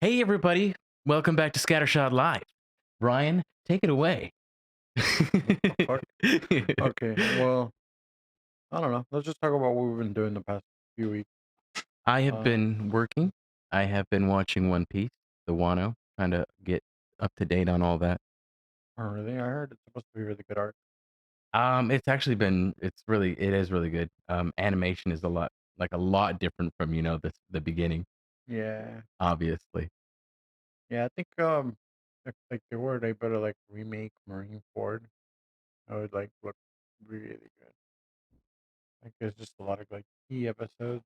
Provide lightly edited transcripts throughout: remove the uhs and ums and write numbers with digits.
Hey, everybody. Welcome back to Scattershot Live. Brian, take it away. What the fuck? Okay, well, I don't know. Let's just talk about what we've been doing the past few weeks. I have Uh, been working. I have been watching One Piece, the Wano, trying to get up to date on all that. oh, really? I heard it's supposed to be really good art. It's actually been, it is really good. Animation is a lot different from, the beginning, Yeah, obviously. yeah. I think if like they were able to like remake Marineford, I would like look really good. Like there's just a lot of like key episodes.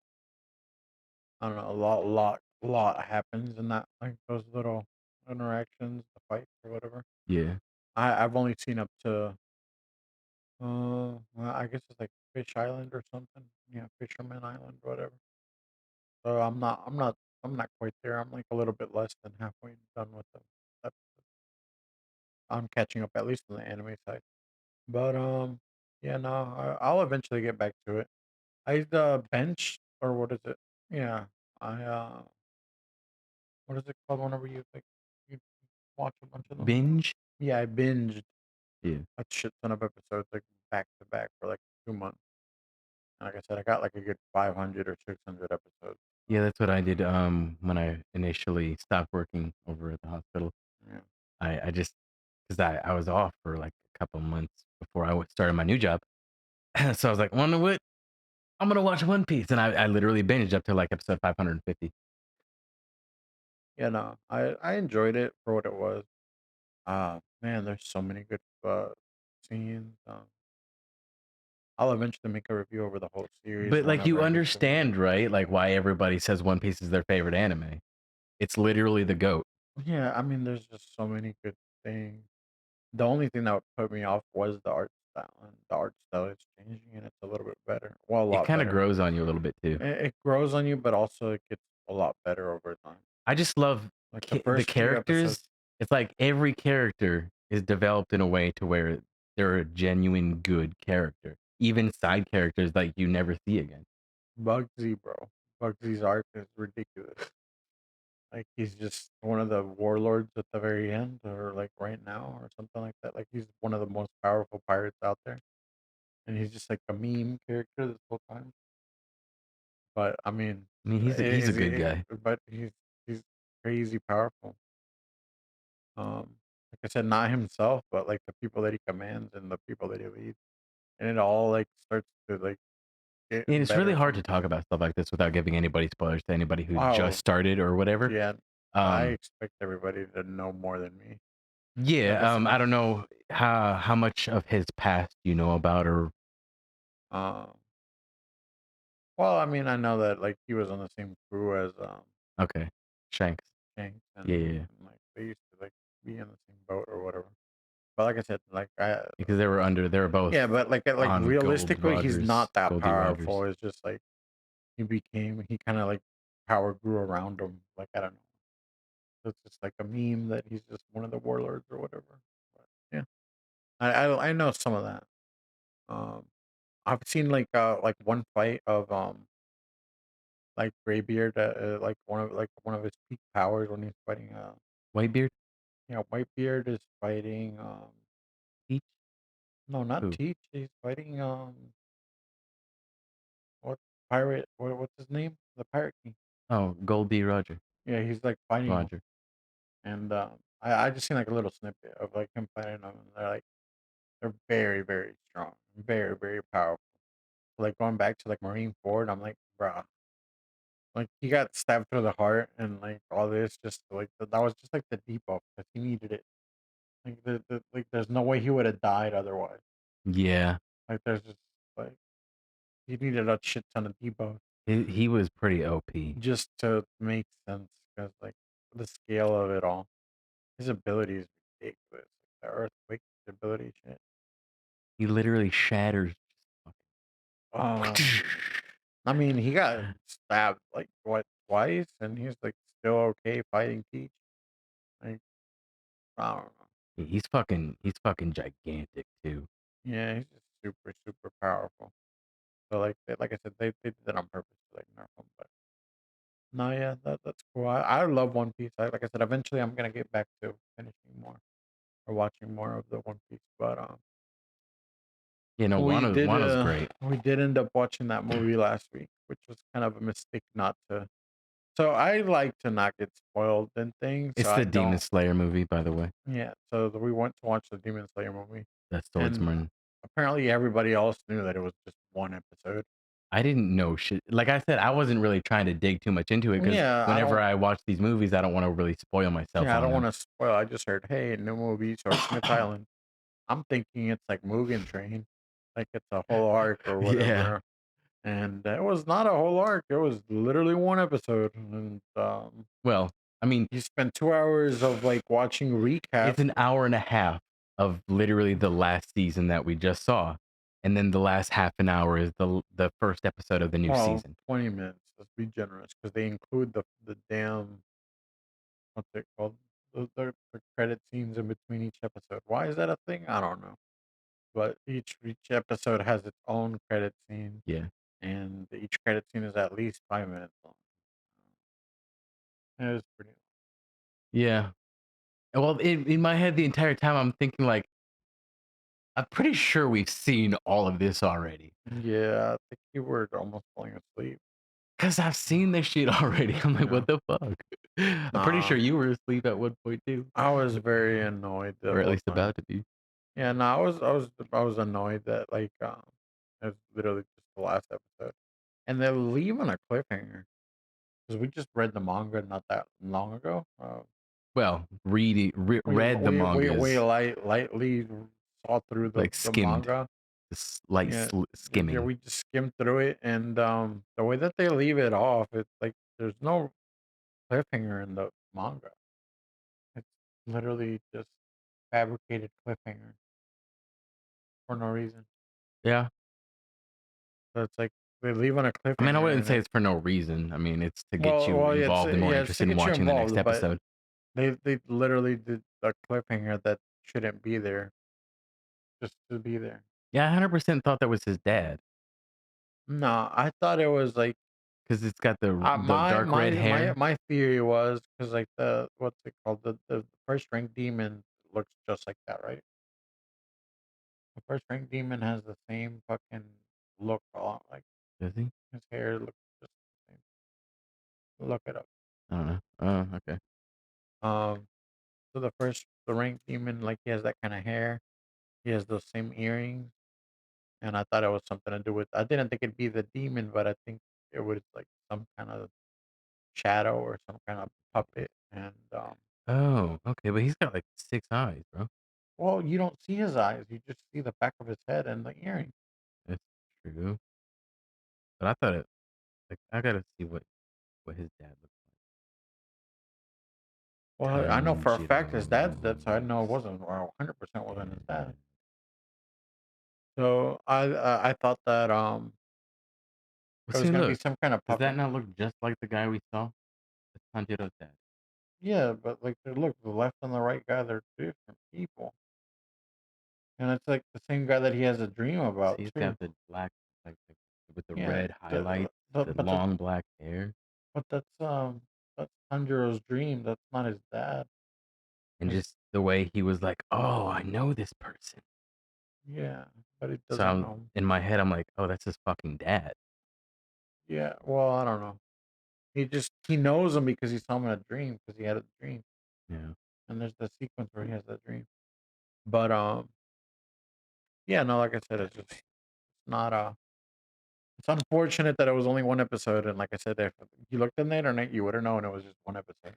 I don't know, a lot happens in that like those little interactions, the fights or whatever. Yeah. I've only seen up to well, I guess it's like Fish Island or something. Yeah, Fisherman Island, whatever. So I'm not quite there. I'm like a little bit less than halfway done with them. But I'm catching up at least on the anime side. But yeah, no, I'll eventually get back to it. I bench or what is it? Yeah, I what is it called whenever you like you watch a bunch of them? Binge? Yeah, I binged Yeah. a shit ton of episodes like back to back for like 2 months. Like I said, I got like a good 500 or 600 episodes. Yeah, that's what I did when I initially stopped working over at the hospital. Yeah. I just because I was off for like a couple months before started my new job. So I was like, wonder what? I'm gonna watch One Piece, and I literally binged up to like episode 550. Yeah, no, I enjoyed it for what it was. Man, there's so many good scenes. I'll eventually make a review over the whole series But like, whenever you I get to it. understand, right? Like, why everybody says One Piece is their favorite anime. It's literally the goat. Yeah, I mean, there's just so many good things. The only thing that would put me off was the art style, and the art style is changing, and it's a little bit better. Well, a It lot kind of better. grows on you a little bit too. It grows on you, but also it gets a lot better over time. I just love Like the the first few episodes. characters. It's like every character is developed in a way to where they're a genuine good character. Even side characters like you never see again. Bugsy, bro. Bugsy's arc is ridiculous. Like he's just one of the warlords at the very end, or like right now, or something like that. Like he's one of the most powerful pirates out there, and he's just like a meme character this whole time. But I mean, I mean, he's a is good it? guy. But he's crazy powerful. Like I said, not himself, but like the people that he commands and the people that he leads, and it all like starts to like get And it's really better hard from to the talk beginning. about stuff like this without giving anybody spoilers to anybody who just Oh started or whatever. yeah, I Um, expect everybody to know more than me. Like I yeah, said, I don't know how much of his past you know about, or um, well, I mean, I know that like he was on the same crew as okay, Shanks. Shanks, Yeah, yeah, yeah. and like they used to like be in the same boat or whatever. But like I said, like I Because they were both yeah, but like on Gold realistically, he's Rogers, not that Goldie powerful. Rogers. It's just like he kind of like power grew around him. Like I don't know. It's just like a meme that he's just one of the warlords or whatever. But yeah, I know some of that. Um, I've seen like one fight of like Graybeard, like one of his peak powers when he's fighting. Whitebeard, Yeah, Whitebeard is fighting. Peach, No, not who? Teach. He's fighting. What pirate? What's his name? The Pirate King. Oh, Goldie Yeah, he's like fighting him, Roger. and I just seen like a little snippet of like him fighting them, and they're very very strong, very very powerful. Like going back to like Marine Ford, I'm like, bruh, like he got stabbed through the heart, and like all this just like that was just like the debuff because he needed it. Like like there's no way he would have died otherwise. Yeah, Like there's just like he needed a shit ton of debuff he was pretty OP. just to make sense because like the scale of it all, his ability is ridiculous. Like the earthquake ability shit. He literally shatters. Um, I mean, he got stabbed like what twice, and he's like still okay fighting Teach. Like I don't know. He's fucking gigantic too. Yeah, he's just super super powerful. So like I said, they did that on purpose to like nerf him, but No, yeah, that's cool. I love One Piece. Like I said, eventually I'm gonna get back to finishing more or watching more of the One Piece. But You know, we did Wano's great. we did end up watching that movie last week, which was kind of a mistake not to. So I like to not get spoiled in things, so It's I the Demon don't. Slayer movie, by the way. Yeah, so we went to watch the Demon Slayer movie, That and swordsman. apparently everybody else knew that it was just one episode. I didn't know shit. Like I said, I wasn't really trying to dig too much into it because Yeah, I whenever don't. I watch these movies, I don't want to really spoil myself Yeah, I on don't them. want to spoil. I just heard, hey, new movie, Sword Smith Island. I'm thinking it's like Mugen Train, like it's a whole arc or Yeah. whatever. And it was not a whole arc. It was literally one episode. And Well, I mean, you spent 2 hours of like watching it's recaps. an hour and a half of literally the last season that we just saw, and then the last half an hour is the first episode of the new Well, season. 20 minutes. Let's be generous because they include the damn what's it called? The credit scenes in between each episode. Why is that a thing? I don't know. But each episode has its own credit scene, Yeah. and each credit scene is at least 5 minutes long. It was pretty. Yeah. Well, in my head, the entire time, I'm thinking like, I'm pretty sure we've seen all of this already. Yeah, I think you were almost falling asleep. 'Cause I've seen this shit already. I'm like, Yeah. "What the fuck?" I'm pretty sure Nah, you were asleep at one point too, I was very annoyed the or at whole least time. about to be. Yeah, no, I was annoyed that like it was literally just the last episode, and they're leaving a cliffhanger because we just read the manga not that long ago. Well, We read the we mangas, lightly saw through like, the skimmed, manga. s light Yeah, yeah, skimming. we just skimmed through it, and the way that they leave it off, it's like there's no cliffhanger in the manga. It's literally just fabricated cliffhanger for no reason. Yeah. So it's like they leave on a I mean, I cliffhanger, wouldn't and say it's it's for no reason. I mean, it's to get you yeah, involved and more yeah, it's to interested in get you watching the next involved, but episode. they literally did a cliffhanger that shouldn't be there just to be there. Yeah, I 100% thought that was his dad No, I thought it was like 'cause it's got the my dark red hair. my theory was because like the what's it called the first rank demon looks just like that, right? The first rank demon has the same fucking look, like Does he? his hair looks just the same. Look it up. I don't know. Oh, okay. Um, so the rank demon, like he has that kind of hair. He has those same earrings, and I thought it was something to do with. I didn't think it'd be the demon, but I think it was like some kind of shadow or some kind of puppet. And Oh, okay, but he's got, like, 6 eyes, bro. well, you don't see his eyes. You just see the back of his head and the earring. That's true. But I thought it like, I gotta see what his dad looks like. Well, I know for a fact his dad's dead, so I know it Tanjiro's wasn't. Well, 100% wasn't his dad. dad. So I thought that Well, it was see, gonna be look. some kind of Does that puppet. not look just like the guy we saw? That's Tanjiro's dad. Yeah, but like, look, the left and the right guy, they're different people, and it's like the same guy that he has a dream about See, he's too. got the black, like, with the Yeah, red highlights, the but the long black hair, but that's Tanjiro's dream. That's not his dad. and His just the way he was like, "Oh, I know this person." Yeah, but he So doesn't I'm know him. in my head, I'm like, "Oh, that's his fucking dad." Yeah, well, I don't know. He knows him because he saw him in a dream because he had a dream, Yeah. and there's the sequence where he has that dream. But yeah, no, like I said, it's just not it's unfortunate that it was only one episode, and like I said, if you looked on the internet, you would have known it was just one episode.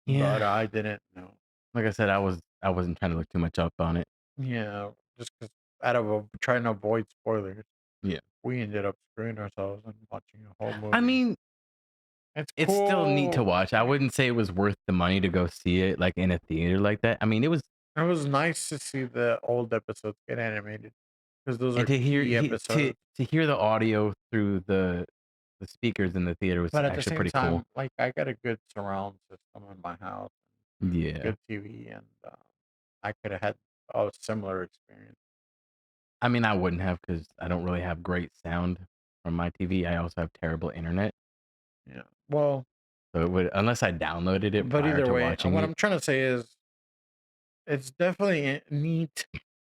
But Yeah. I didn't know. Like I said, I wasn't trying to look too much up on it. Yeah, just because out of trying to avoid spoilers, Yeah. we ended up screwing ourselves and watching a whole I movie. mean, It's it's still neat to cool. watch. I wouldn't say it was worth the money to go see it, like, in a theater like that. I mean, it was It was nice to see the old episodes get animated because those and are key episodes. to hear the audio through the speakers in the theater was But at the actually same pretty cool. time, like I got a good surround system in my house, Yeah. good TV, and I could have had a similar experience. I mean, I wouldn't have because I don't really have great sound from my TV. I also have terrible internet. Yeah. Well, So it would, unless I downloaded it but prior either to way, watching what it. I'm trying to say is it's definitely neat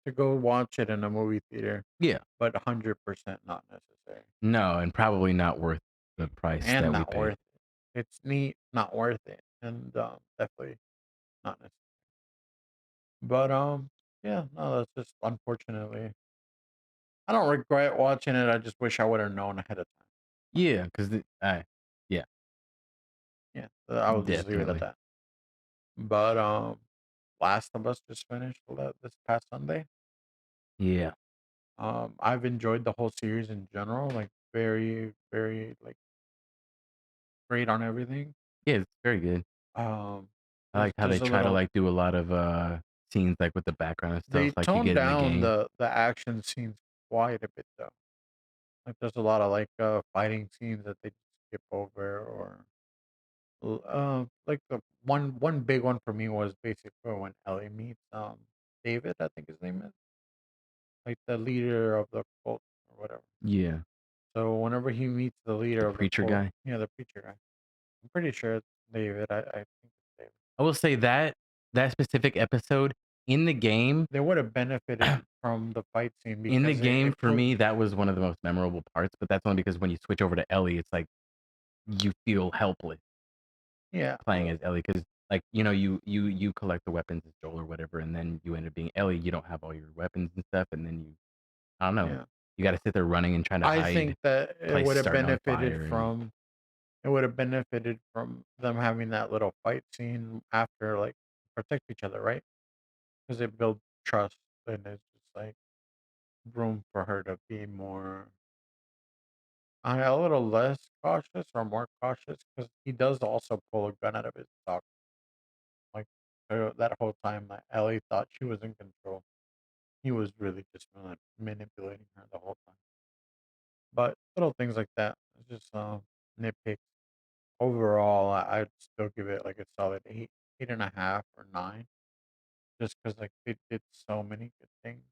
to go watch it in a movie theater, Yeah. but 100% not necessary No, and probably not worth the price and that we not paid. worth it. It's neat, not worth it, and definitely not necessary. But yeah, no, that's just unfortunately. I don't regret watching it. I just wish I would have known ahead of time. Yeah, 'cause I yeah, Yeah, I will just leave it at definitely. that. But Last of Us just finished this past Sunday. Yeah. I've enjoyed the whole series in general, like very, very like great on everything. Yeah, it's very good. Um, I like how they there's a try to, little like, do a lot of, scenes, like, with the background and they stuff like you toned get in the down game. the action scenes quite a bit though. Like there's a lot of like fighting scenes that they skip over or like the one big one for me was basically when Ellie meets David, I think his name is, like the leader of the cult or whatever. Yeah. So whenever he meets the The leader of the preacher cult, guy. yeah, the preacher guy, I'm pretty sure it's David. I think it's David. I will say that that specific episode in the game They would have benefited from the fight scene in the because game, it for put me, that was one of the most memorable parts, but that's only because when you switch over to Ellie, it's like you feel helpless yeah, playing as Ellie because, like, you collect the weapons as Joel or whatever, and then you end up being Ellie, you don't have all your weapons and stuff, and then I don't know, yeah. you gotta sit there running and trying to I hide, think that it place would have starting on benefited fire, and from it would have benefited from them having that little fight scene after, like, protect each other, right? Because it builds trust, and it's just, like, room for her to be more a little less cautious or more cautious because he does also pull a gun out of his sock, like, that whole time that Ellie thought she was in control, he was really just manipulating her the whole time. But little things like that, it's just, nitpicks. Overall, I'd still give it, like, a solid 8, 8.5 or 9 just because like, they did so many good things,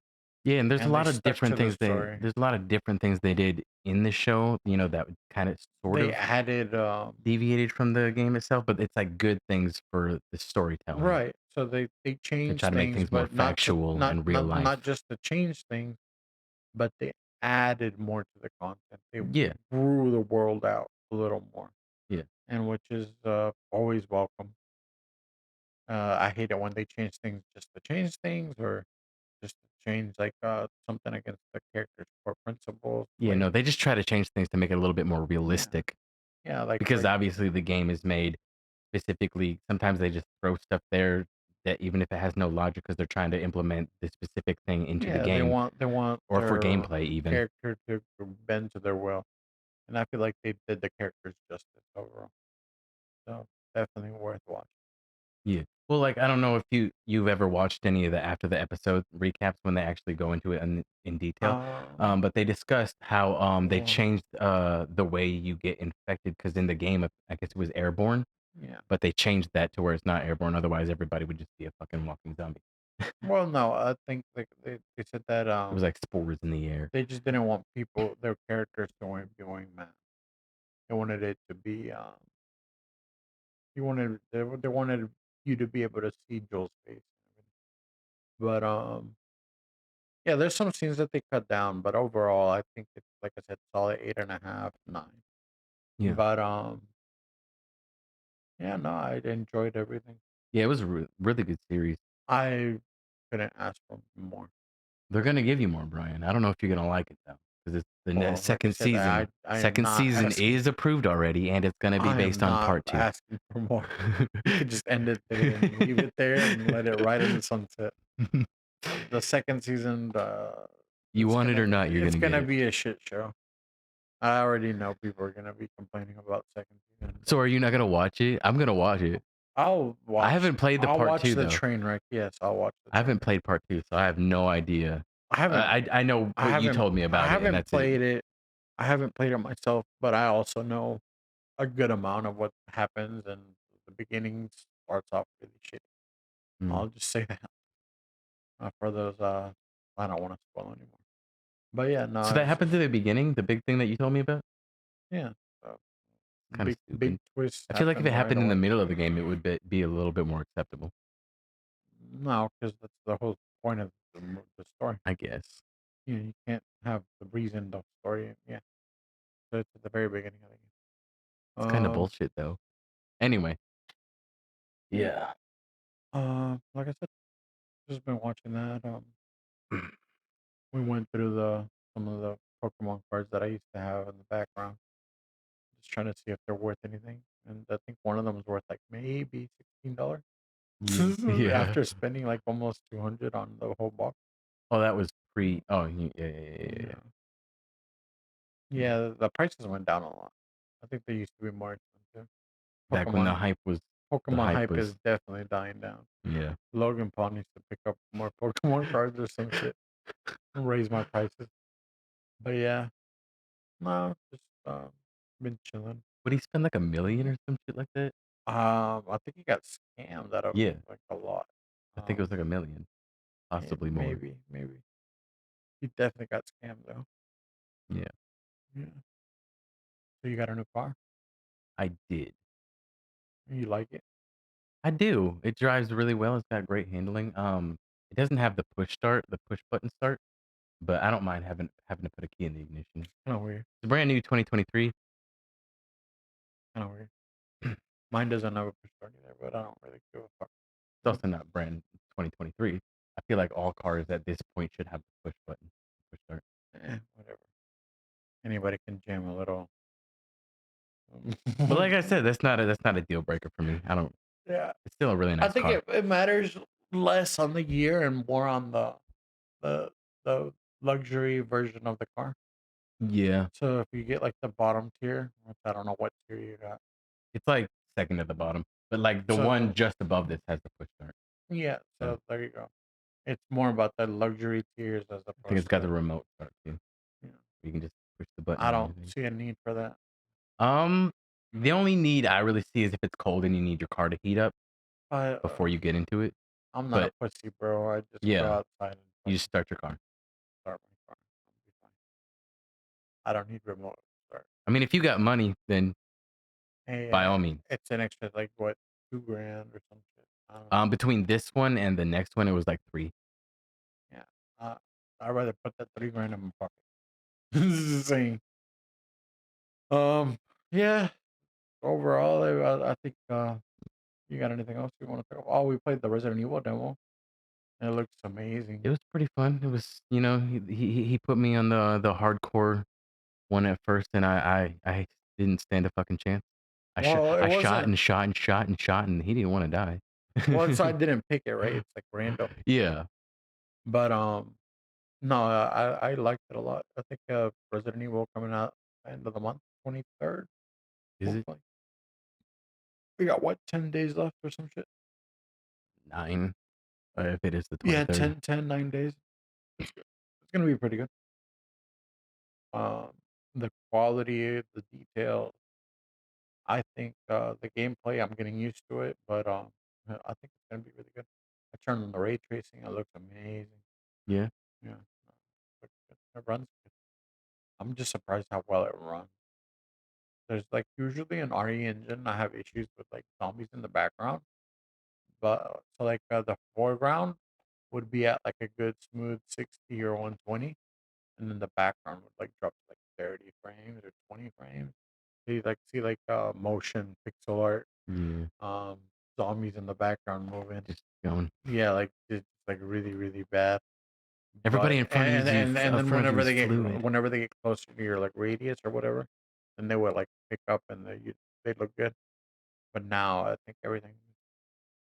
yeah, and there's a and they lot of stuck to different the things story. they did in the show, that would kinda sort They of added, deviated from the game itself, but it's, like, good things for the storytelling right, so they to try changed to make things, things more but not to factual and real not life. just to change things, but they added more to the content. They Yeah, grew the world out a little more, yeah. and which is, always welcome. I hate it when they change things just to change things or just to change, like, something against the character's core principles, Yeah, like no, they just try to change things to make it a little bit more yeah, realistic yeah, because obviously the game is made specifically sometimes they just throw stuff there that even if it has no logic because 'cause they're trying to implement this specific thing into the yeah, game they want or for their gameplay even. character to bend to their will, and I feel like they did the characters justice overall, so definitely worth watching. Yeah. Well, like, I don't know if you've ever watched any of the after the episode recaps when they actually go into it in detail, Um, but they discussed how, they well, changed, the way you get infected because in the game, I guess it was airborne, yeah. but they changed that to where it's not airborne, otherwise everybody would just be a fucking walking zombie. Well, no, I think, like, they said that, It was like spores in the air. they just didn't want their characters to be wearing masks. They wanted it to be, they wanted you to be able to see Joel's face and everything. But, yeah, there's some scenes that they cut down, but overall, I think it's, like I said, solid 8.5, 9. Yeah. But, yeah, no, I enjoyed everything. Yeah, it was a really good series. I couldn't ask for more. They're gonna give you more, Brian. I don't know if you're gonna like it though, because it's the Well, like I second said, season. I am Second not season asking is approved already, and it's gonna be I based am on not part 2. asking for more. You could just end it today and leave it there and let it ride in the sunset. The 2nd season, You want it or not, you're it's gonna get gonna it. be a shit show. I already know people are gonna be complaining about 2nd season, So but are you not gonna watch it? I'm gonna watch it. I'll I'll part watch 2 the though. train wreck. Yes, I'll watch the I train haven't wreck. played part 2, so I have no idea. I haven't I know what you told me I about it, and haven't that's it. played it. I haven't played it myself, but I also know a good amount of what happens, and the beginning starts off really shitty. Mm. I'll just say that for those. I don't want to spoil anymore. But yeah, So no, that it's happened to just the beginning, the big thing that you told me about? yeah. So. Kind of big stupid. twists I feel like if happen it right happened in the away. middle of the game, it would be a little bit more acceptable, No, because that's the whole point of the story. I guess. You can't have the reason the story. Yeah, so it's at the very beginning of the game. It's kind of Um, bullshit though. Anyway, yeah. like I said, just been watching that. We went through the some of the Pokemon cards that I used to have in the background, just trying to see if they're worth anything. And I think one of them was worth like maybe $16 Yeah. Yeah. after spending like almost 200 on the whole box. Oh, that was pre oh, yeah, yeah, yeah, yeah, yeah. Yeah, yeah, the prices went down a lot. I think they used to be more expensive. Back when the Pokemon hype hype was is definitely dying down. yeah. Logan Paul needs to pick up more Pokemon cards or some shit and raise my prices. But yeah, no, just been chilling. Would he spend like 1,000,000 or some shit like that? I think he got scammed out of Yeah, like a lot. I think it was like Um, 1,000,000, yeah, possibly more. maybe he definitely got scammed though. Yeah, Yeah. So you got a new car? I did. You like it? I do. It drives really well. It's got great handling. It doesn't have the push start, the push button start, but I don't mind having to put a key in the ignition. Kind of weird. It's brand new 2023. Kind of weird. Mine doesn't have a push start either, but I don't really give a fuck. It's also not brand 2023. I feel like all cars at this point should have the push button, push start. Whatever. Anybody can jam a little. But like I said, that's not a deal breaker for me. I don't. Yeah, It's still a really I nice think car. it matters less on the year and more on the the luxury version of the car. Yeah, So if you get like the bottom tier, which I don't know what tier you got. it's like second at the bottom, but like the one So just above this has the push start. yeah, So so there you go. It's more about the luxury tiers as I think opposed it's got the to, remote start too. you know, You can just push the button I and don't everything. see a need for that. Um, the only need I really see is if it's cold and you need your car to heat up I before you get into it. I'm not a But pussy, bro. I just go yeah, outside and you just fucking start your car. start my car. I'll be fine. I don't need remote start. I mean, if you got money, then by all Yeah, means. it's an extra like what 2 grand or some shit. I don't know. Between this one and the next one, it was like 3. Yeah, I'd rather put that 3 grand in my pocket. This is insane. Um, yeah. Overall, I think you got anything else you want to talk about? Oh, we played the Resident Evil demo. It looks It amazing. was pretty fun. It was, he put me on the hardcore one at first, and I didn't stand a fucking chance. Well, it I shot wasn't. and shot and shot and shot, and he didn't wanna die. Well, it's I didn't pick it, right? It's like random. Yeah. But no, I liked it a lot. I think Resident Evil coming out end of the month, 23rd. Is it Hopefully, we got what 10 days left or some shit. 9? If it is the Yeah, 23rd. 9 days. It's good. It's gonna be pretty good. Um, the quality, the detail. I think the gameplay. I'm getting used to it, but I think it's gonna be really good. I turned on the ray tracing. It looks amazing. Yeah. Yeah, looks good. It runs good. I'm just surprised how well it runs. There's like usually an RE engine, I have issues with like zombies in the background, but so like the foreground would be at like a good smooth 60 or 120, and then the background would like drop to like 30 frames or 20 frames. So you like see like motion pixel art, Yeah. um, zombies in the background moving. Just going. Yeah, like it's like really really bad. Everybody But in front of you is and then front of you is fluid. whenever they get closer to your like radius or whatever, then they would like pick up and they look good. But now I think everything,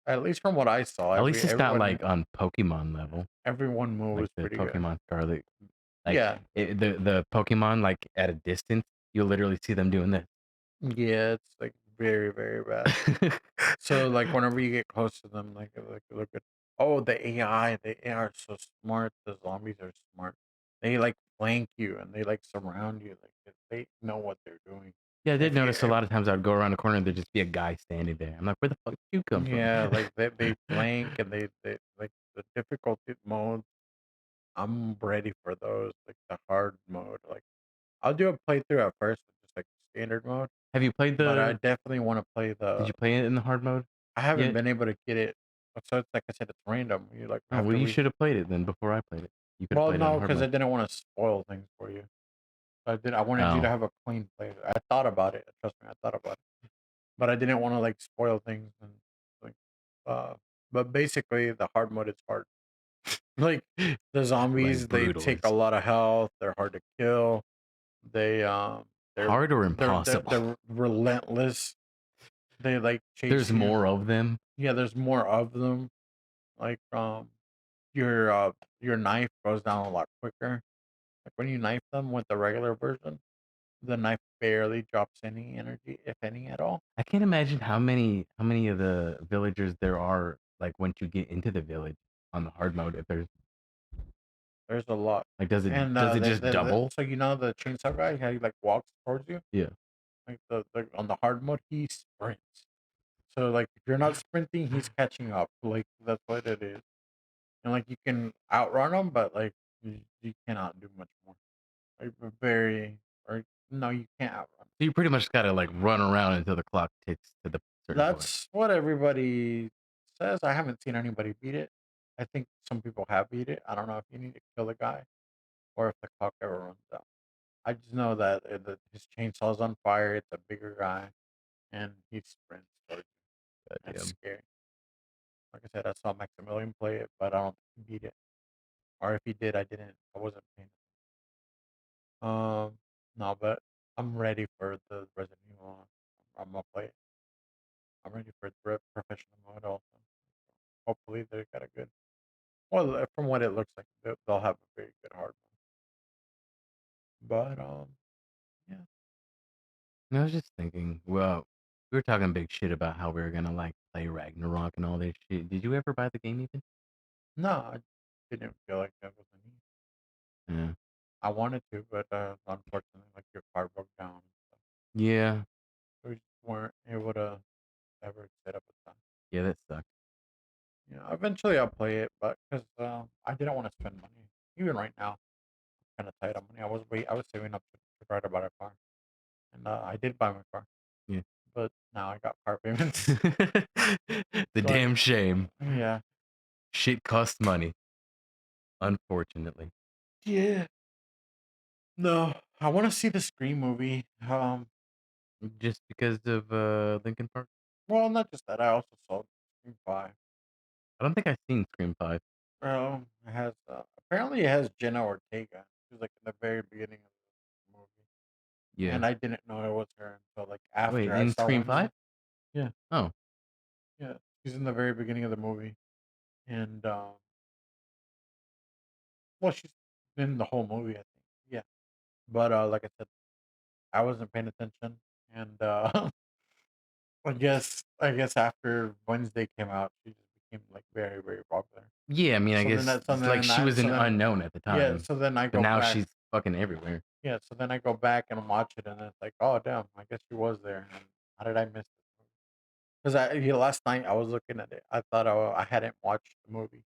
at least from what I saw, At least it's not everyone like on Pokemon level, everyone like moves the pretty good. Pokemon Scarlet. Like, Yeah, the Pokemon, like, at a distance, you'll literally see them doing this. yeah, it's like very very bad. So like whenever you get close to them, like they look good. Oh, the AI are so smart. The zombies are smart. They like flank you and they like surround you. Like they know what they're doing. Yeah, I did notice a If lot of times I'd go around the corner and there'd just be a guy standing there. I'm like, "Where the fuck did you come from?" yeah, like they flank and they like the difficulty mode. I'm ready for those, like the hard mode. Like I'll do a playthrough at first with just like standard mode, Have you played but I the definitely wanna play did the you play it in the hard mode I haven't yet? been able to get it so it's like I said, it's random. You, like, Oh, well, after you we should have played it then before I played it. You could have well, played it on no, hard because mode. I didn't wanna spoil things for you. I wanted you to Oh, have a clean play. I thought about it, trust me, I thought about it, but I didn't wanna, like, spoil things and, like, uh but basically, the hard mode is hard. Like, the like zombies, they brutal take a is lot of health, they're hard to kill, they, they're hard or they're impossible. they're relentless. They, like, chase There's you. more of them. Yeah, there's more of them, like, your, your knife goes down a lot quicker. Like, when you knife them with the regular version, the knife barely drops any energy, if any at all. I can't imagine how many of the villagers there are, like, once you get into the village on the hard mode, if there's There's a lot. like, does it And, does it just the double? so, you know, the chainsaw guy, how he, like, walks towards you? Yeah. Like, the on the hard mode, he sprints. So, like, if you're not sprinting, he's catching up, like, that's what it is. And, like, you can outrun him, but, like, you cannot do much more. Like, very or no, you can't outrun. So you pretty much gotta, like, run around until the clock ticks to the certain point. That's what everybody says. I haven't seen anybody beat it. I think some people have beat it. I don't know if you need to kill the guy or if the clock ever runs out. I just know that, his chainsaw's on fire. It's a bigger guy, and he sprints towards you. That's Goddamn. scary. Like I said, I saw Maximilian play it, but I don't think he beat it. Or if he did, I didn't. I wasn't paying. No, but I'm ready for the Resident Evil. I'm gonna play it. I'm ready for the professional mode also. Hopefully, they got a good. Well, from what it looks like, they'll have a very good hard mode. But yeah, I was just thinking, well, we were talking big shit about how we were gonna, like, play Ragnarok and all this shit. Did you ever buy the game even? no, I didn't feel like that was a need. Yeah. I wanted to, but unfortunately, like your car broke down. So Yeah. we just weren't able to ever set up a time. Yeah, that sucked. Yeah, eventually I'll play it, but because I didn't want to spend money. Even right now, kind of tight on money. I was saving up to try to buy a car, and I did buy my car, Yeah. but now I got car payments. The So damn shame. yeah, Shit costs money, unfortunately. yeah. No, I want to see the Scream movie. Just because of, Linkin Park? Well, not just that. I also saw Scream 5. I don't think I've seen Scream 5. It has apparently it has Jenna Ortega. She was like in the very beginning of the movie, Yeah. and I didn't know it was her until like Wait, after I in saw Scream 5? Wednesday. Yeah, Oh, yeah, she's in the very beginning of the movie, and well, she's in the whole movie, I think. Yeah, but like I said, I wasn't paying attention, and I guess after Wednesday came out, she just became like very very popular. yeah, I mean, I So then guess that so it's like then she I was so an then unknown at the yeah time, so then I but go now back. she's fucking everywhere. Yeah, so then I go back and watch it, and it's like, "Oh, damn, I guess she was there, and how did I miss this movie?" 'Cause last night I was looking at it, I thought I hadn't watched the movie,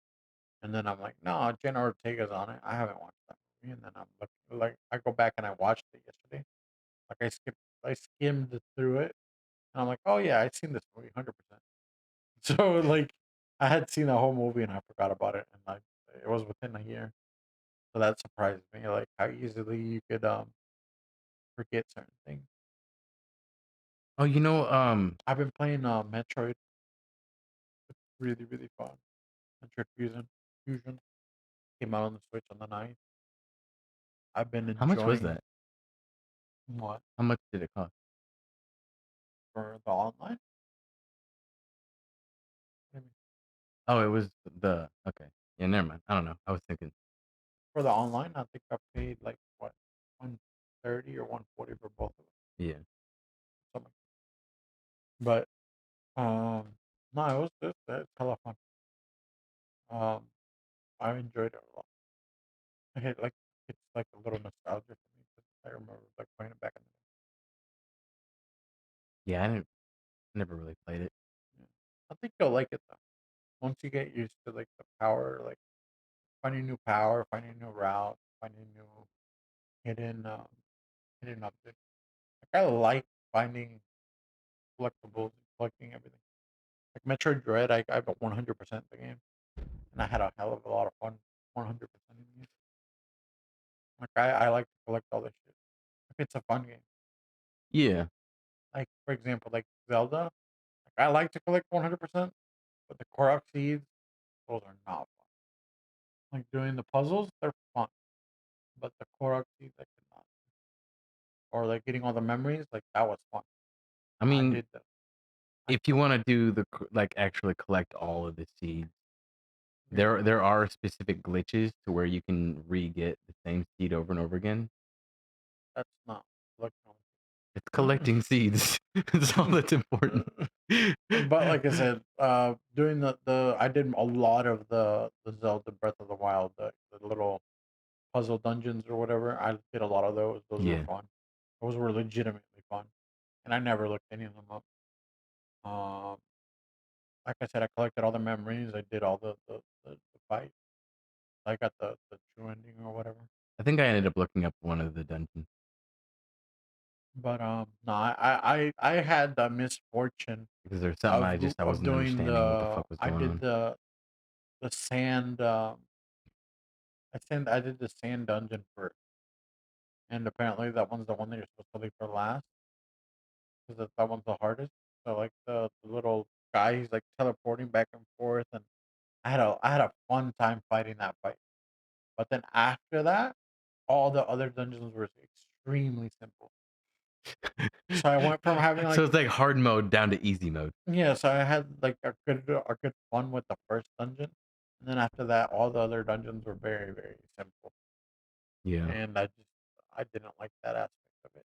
and then I'm like, "No, Jenna Ortega's on it, I haven't watched that movie," and then I'm looking like, I go back and I watched it yesterday, like, I skimmed through it, and I'm like, "Oh, yeah, I've seen this movie 100%." So, like, I had seen the whole movie, and I forgot about it, and, like, it was within a year, so that surprised me, like, how easily you could, forget certain things. Oh, I've been playing, Metroid. Really, really fun. Metroid Fusion came out on the Switch on the 9th. I've been how much was enjoying that? what How much did it cost? for the online. I mean, Oh, it was okay. Yeah, never mind. I don't know. I was thinking for the online, I think I paid like what 130 or 140 for both of them. yeah. Something. But no, it's hella fun. Um, I enjoyed it a lot. I hate like it's like a little nostalgia for me 'cause I remember like playing it back in the Yeah, I never really played it. day. Yeah. I think you'll like it though. Once you get used to like the power, like finding new power, finding new route, finding new hidden hidden objects. Like I like finding collectibles, collecting everything. Like Metroid Dread, I got 100% the game, and I had a hell of a lot of fun 100% in the game. Like, I like to collect all this shit. If it's a fun game. Yeah. Like, for example, like Zelda, like, I like to collect 100%, but the Korok seeds, those are not fun. Like, doing the puzzles, they're fun, but the Korok seeds, I could not. Or, like, getting all the memories, like, that was fun. I I mean, did that. I if you collected wanna do the like, actually collect all of the seeds, yeah, there are specific glitches to where you can re-get the same seed over and over again. that's not collecting It's all collecting seeds. That's all that's important. But like I said, doing the I did a lot of the Zelda Breath of the Wild, the little puzzle dungeons or whatever. I did a lot of those. Those were Yeah. fun. Those were legitimately fun, and I never looked any of them up. Like I said, I collected all the memories. I did all the fight. I got the true ending or whatever. I think I ended up looking up one of the dungeons But no, I had the misfortune because there's something I of wasn't understanding what the fuck was I going did on. the sand. I did the sand dungeon first, and apparently that one's the one that you're supposed to leave for last because that one's the hardest. So like the little guy, he's like teleporting back and forth, and I had a fun time fighting that fight. But then after that, all the other dungeons were extremely simple. So I went from having So like it's like hard mode down to easy mode. yeah, so I had like a good fun with the first dungeon, and then after that, all the other dungeons were very simple, Yeah. and I didn't like that aspect of it.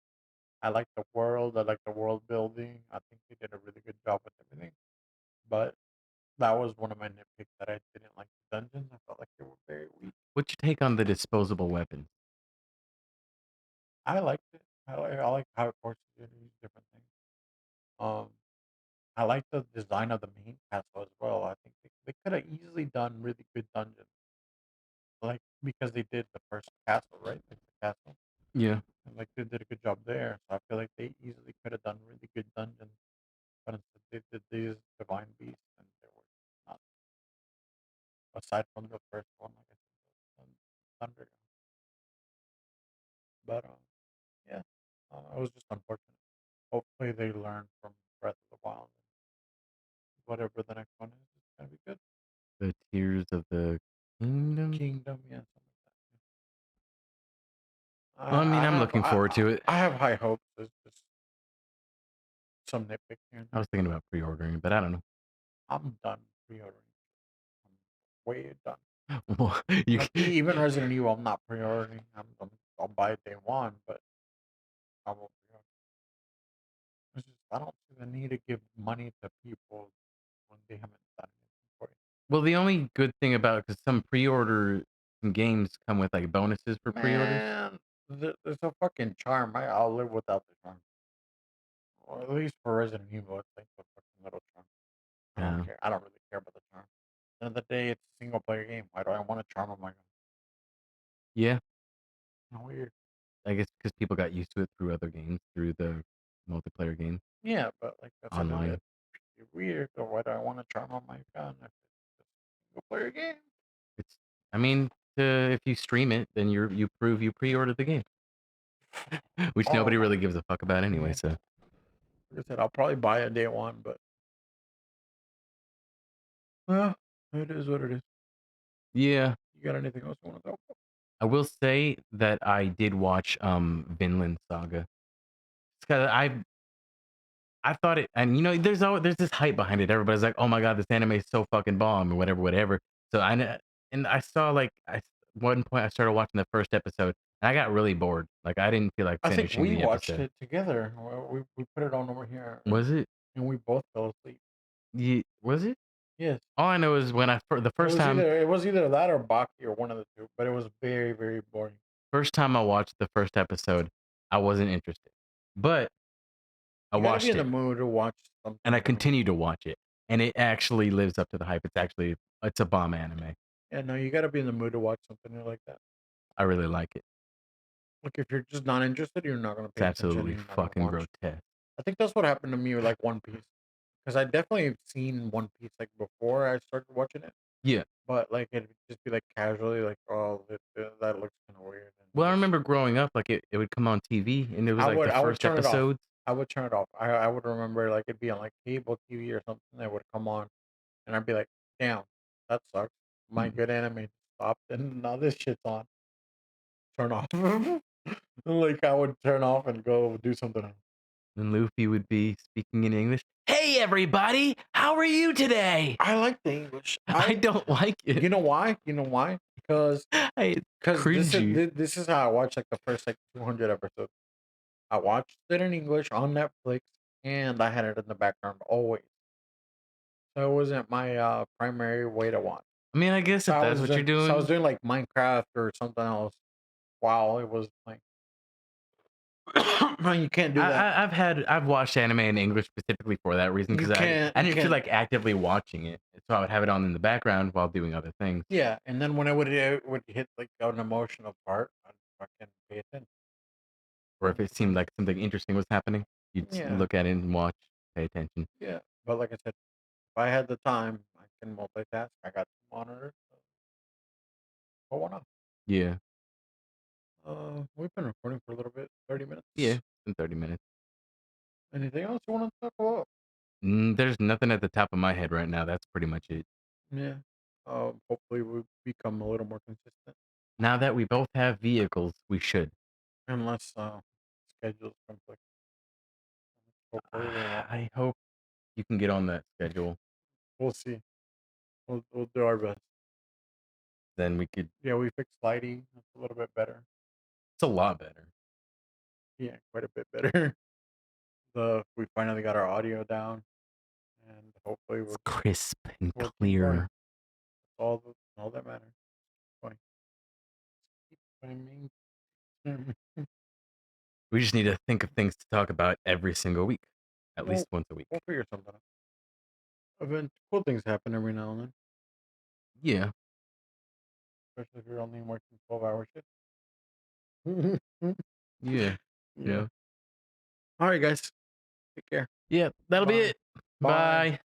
I like the world. I like the world building. I think they did a really good job with everything. But that was one of my nitpicks that I didn't like the dungeons. I felt like they were very weak. What's your take on the disposable weapons? I liked it. I like how it forces you to use different things. Um, I like the design of the main castle as well. I think they could have easily done really good dungeons, like because they did the first castle, right? Like the castle, Yeah. and like they did a good job there. So I feel like they easily could have done really good dungeons, but instead they did these divine beasts, and they were not. Aside from the first one, like I said, Thunder. But, yeah, it was just unfortunate. Hopefully, they learn from Breath of the Wild. Whatever the next one is, it's gonna be good. The Tears of the Kingdom? Kingdom, yeah, something like that. Well, I mean, I'm looking forward to it. I have high hopes. It's just some nitpick here and I there. was thinking about pre-ordering, but I don't know. I'm done pre-ordering. I'm way done. Well, you Like even Resident Evil, I'm not pre-ordering. I'll buy it day one, but I won't pre-order. It's just I don't see the need to give money to people when they haven't done anything for you. well, the only good thing about because some pre-order games come with, like, bonuses for pre-orders. Man, there's a fucking charm. I'll live without the charm. Or at least for Resident Evil, it's like the fucking little charm. I don't Yeah. care. I don't really care about the charm. At the end of the day, it's a single player game. Why do I want a charm on my gun? Yeah, Weird. I guess because people got used to it through other games, through the multiplayer game Yeah, but like that's a little online. bit weird. So why do I want a charm on my gun if it's a single player game? It's I mean, if you stream it, then you prove you pre-ordered the game, which Oh nobody my really gives a fuck about anyway, yeah. so Like I said, I'll probably buy it day one, but well, it is what it is. yeah. You got anything else you want to talk about? I will say that I did watch, Vinland Saga. It's 'cause I thought it and, there's this hype behind it. Everybody's like, "Oh my god, this anime is so fucking bomb," or whatever. So I saw, like, one point I started watching the first episode, and I got really bored. Like, I didn't feel like I think finishing we the watched episode. it together. We put it on over here, Was it? and we both fell asleep. Was it? Yes. All I know is when the It was either that or Baki or one of the 2, but it was very boring. first time I watched the first episode, I wasn't interested. But I You gotta be watched in the it, mood to watch and something I different. continue to watch it, and it actually lives up to the hype. It's a bomb anime. Yeah, no, you gotta be in the mood to watch something new like that. I really like it. Like, if you're just not interested, you're not gonna It's pay attention, absolutely and you're not gonna fucking watch. grotesque. I think that's what happened to me with, like, One Piece, because I definitely have seen One Piece, like, before I started watching it, Yeah. but, like, it'd just be, like, casually, like, "Oh, that looks kinda weird," and Well, I just remember growing up, like, it would come on TV, and it was, like, the I would first turn it off. episodes. I would turn it off. I would remember, like, it'd be on, like, cable TV or something that would come on, and I'd be like, "Damn, that sucks. My Mm, good anime stopped, and now this shit's on. Turn off." Like, I would turn off and go do something else. and Luffy would be speaking in English, "Hey, everybody, how are you today?" I like the English. I don't like it. You know why? You know why? Because It's this is cringy. this is how I watched, like, the first, like, 200 episodes. I watched it in English on Netflix, and I had it in the background always. So it wasn't my, primary way to watch. I mean, I guess if that's what you're So I was doing. doing, like, Minecraft or something else while it was playing. No, you can't do that. I've watched anime in English specifically for that reason because I You didn't feel can't like actively watching it, so I would have it on in the background while doing other things. yeah, and then when would hit, like, an emotional part, I'd fucking pay attention. Or if it seemed like something interesting was happening, you'd Yeah, look at it and watch, pay attention. yeah, but like I said, if I had the time, I can multitask. I got 2 monitors, so why not? Yeah, We've been recording for a little bit, 30 yeah, minutes. in 30 minutes. Anything else you wanna talk about? There's nothing at the top of my head right now. That's pretty much it. Yeah. Hopefully we become a little more consistent, Now that we both have vehicles, we should. unless, schedules conflict. Hopefully they won't. I hope you can get on that schedule. We'll see. We'll do our best. Then we could. Yeah, we fixed lighting. It's a little bit better. It's a lot better. Yeah, quite a bit better. We finally got our audio down, and hopefully It's crisp and we'll keep going. clear. All that matters. Going. Keep going. Mm. We just need to think of things to talk about every single week, at We'll least once a we'll week. figure something out. Cool things happen every now and then, Yeah, especially if you're only working 12-hour shifts. yeah, Yeah. yeah, All right, guys. Take care. yeah. That'll be Bye. it. Bye. Bye.